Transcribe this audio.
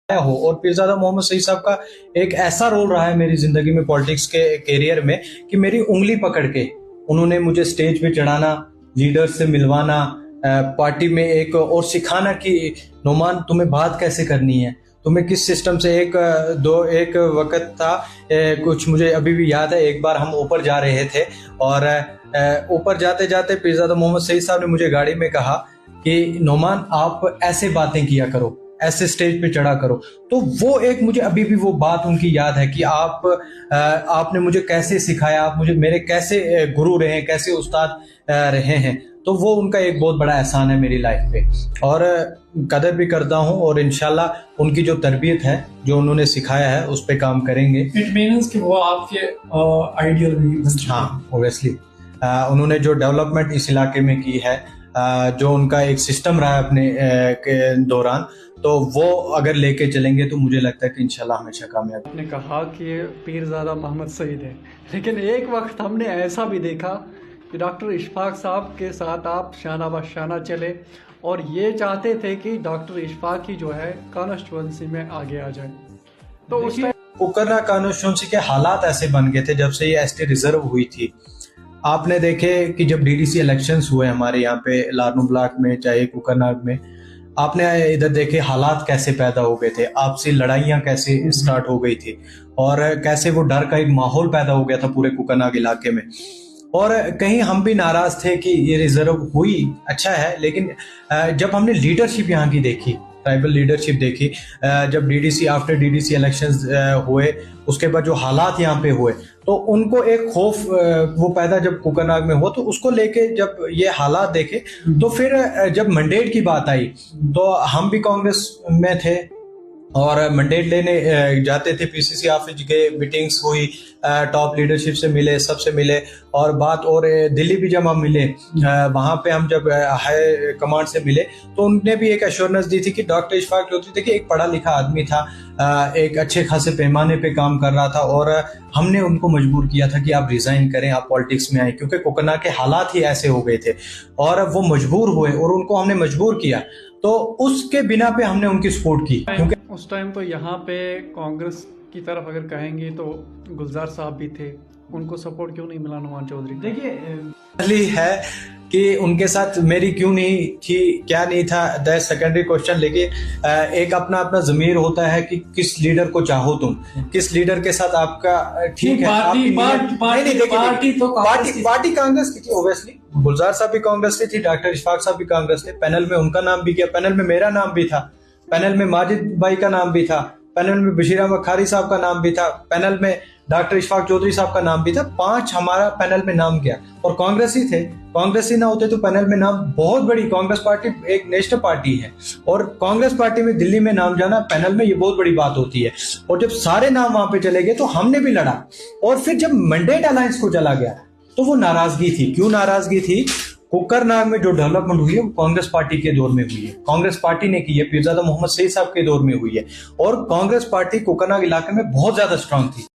हो। और पीरजादा मोहम्मद सईद साहब का एक ऐसा रोल रहा है मेरी जिंदगी में, पॉलिटिक्स के कैरियर में, कि मेरी उंगली पकड़ के उन्होंने मुझे स्टेज पे चढ़ाना, लीडर से मिलवाना, पार्टी में एक और सिखाना कि नोमान तुम्हें बात कैसे करनी है, तुम्हें किस सिस्टम से एक वक्त था, कुछ मुझे अभी भी याद है। एक बार हम ऊपर जा रहे थे और ऊपर जाते जाते पीरजादा मोहम्मद सईद साहब ने मुझे गाड़ी में कहा कि नोमान आप ऐसे बातें किया करो, ऐसे स्टेज पे चढ़ा करो। तो वो एक मुझे अभी भी वो बात उनकी याद है कि आपने मुझे कैसे सिखाया, आप मुझे मेरे कैसे गुरु रहे, कैसे उस्ताद रहे हैं। तो वो उनका एक बहुत बड़ा एहसान है मेरी लाइफ पे, और कदर भी करता हूँ। और इंशाल्लाह उनकी जो तरबियत है, जो उन्होंने सिखाया है, उस पर काम करेंगे। इट मीन्स कि वो आपके आइडियल भी। हाँ, ओब्वियसली उन्होंने जो डेवलपमेंट इस इलाके में की है, जो उनका एक सिस्टम रहा है अपने के दौरान, तो वो अगर लेके चलेंगे तो मुझे लगता है कि इंशाल्लाह हमेशा कामयाब। आपने कहा कि पीरजादा मोहम्मद सईद है, लेकिन एक वक्त हमने ऐसा भी देखा कि डॉक्टर इशफाक साहब के साथ आप शाना बशाना चले और ये चाहते थे कि डॉक्टर इशफाक ही जो है कॉन्स्टिट्यूंसी में आगे आ जाए। तो उस कुकरना कॉन्स्टिट्यूंसी के हालात ऐसे बन गए थे जब से ये एसटी रिजर्व हुई थी। आपने देखे कि जब डीडीसी इलेक्शंस हुए हमारे यहाँ पे लारनू ब्लॉक में, चाहे कुकरनाग में, आपने इधर देखे हालात कैसे पैदा हो गए थे, आपसी लड़ाइयां कैसे स्टार्ट हो गई थी, और कैसे वो डर का एक माहौल पैदा हो गया था पूरे कुकरनाग इलाके में। और कहीं हम भी नाराज थे कि ये रिजर्व हुई, अच्छा है, लेकिन जब हमने लीडरशिप यहाँ की देखी, ट्राइबल लीडरशिप देखी, जब डीडीसी आफ्टर डीडीसी इलेक्शंस हुए, उसके बाद जो हालात यहाँ पे हुए, तो उनको एक खौफ वो पैदा जब कुकरनाग में हुआ, तो उसको लेके जब ये हालात देखे, तो फिर जब मैंडेट की बात आई, तो हम भी कांग्रेस में थे और मैंडेट लेने जाते थे। पीसीसी ऑफिस गए, मीटिंग्स हुई, टॉप लीडरशिप से मिले, सबसे मिले, और बात, और दिल्ली भी जब हम मिले, वहां पे हम जब हाई कमांड से मिले, तो उनने भी एक एश्योरेंस दी थी कि डॉक्टर इशफाक चौधरी देखिए एक पढ़ा लिखा आदमी था, एक अच्छे खासे पैमाने पे काम कर रहा था, और हमने उनको मजबूर किया था कि आप रिजाइन करें, आप पॉलिटिक्स में आए, क्योंकि कोकरनाग के हालात ही ऐसे हो गए थे, और वो मजबूर हुए और उनको हमने मजबूर किया। तो उसके बिना पे हमने उनकी सपोर्ट की, क्योंकि उस टाइम तो यहाँ पे कांग्रेस की तरफ अगर कहेंगे तो गुलजार साहब भी थे, उनको सपोर्ट क्यों नहीं मिला नुमान चौधरी? देखिए है कि उनके साथ मेरी क्यों नहीं थी, क्या नहीं था, दैट सेकेंडरी क्वेश्चन। लेकिन एक अपना अपना ज़मीर होता है कि किस लीडर को चाहो तुम, किस लीडर के साथ आपका ठीक है। पार्टी कांग्रेस की थी, ओब्वियसली गुलजार साहब भी कांग्रेस की थी, डॉक्टर इशफाक साहब भी कांग्रेस थे, पैनल में उनका नाम भी गया, पैनल में मेरा नाम भी था, पैनल में माजिद भाई का नाम भी था, पैनल में बशीर अहमद खारी साहब का नाम भी था, पैनल में डॉक्टर इशफाक चौधरी साहब का नाम भी था। 5 हमारा पैनल में नाम गया, और कांग्रेस ही थे। कांग्रेस ही ना होते तो पैनल में नाम, बहुत बड़ी कांग्रेस पार्टी एक नेशनल पार्टी है, और कांग्रेस पार्टी में दिल्ली में नाम जाना पैनल में, ये बहुत बड़ी बात होती है। और जब सारे नाम वहां पे चले गए तो हमने भी लड़ा, और फिर जब मैंडेट अलायंस को चला गया तो वो नाराजगी थी। क्यों नाराजगी थी? कुकरनाग में जो डेवलपमेंट हुई है वो कांग्रेस पार्टी के दौर में हुई है, कांग्रेस पार्टी ने की है, पीरजादा मोहम्मद सईद साहब के दौर में हुई है, और कांग्रेस पार्टी कुकरनाग इलाके में बहुत ज्यादा स्ट्रांग थी।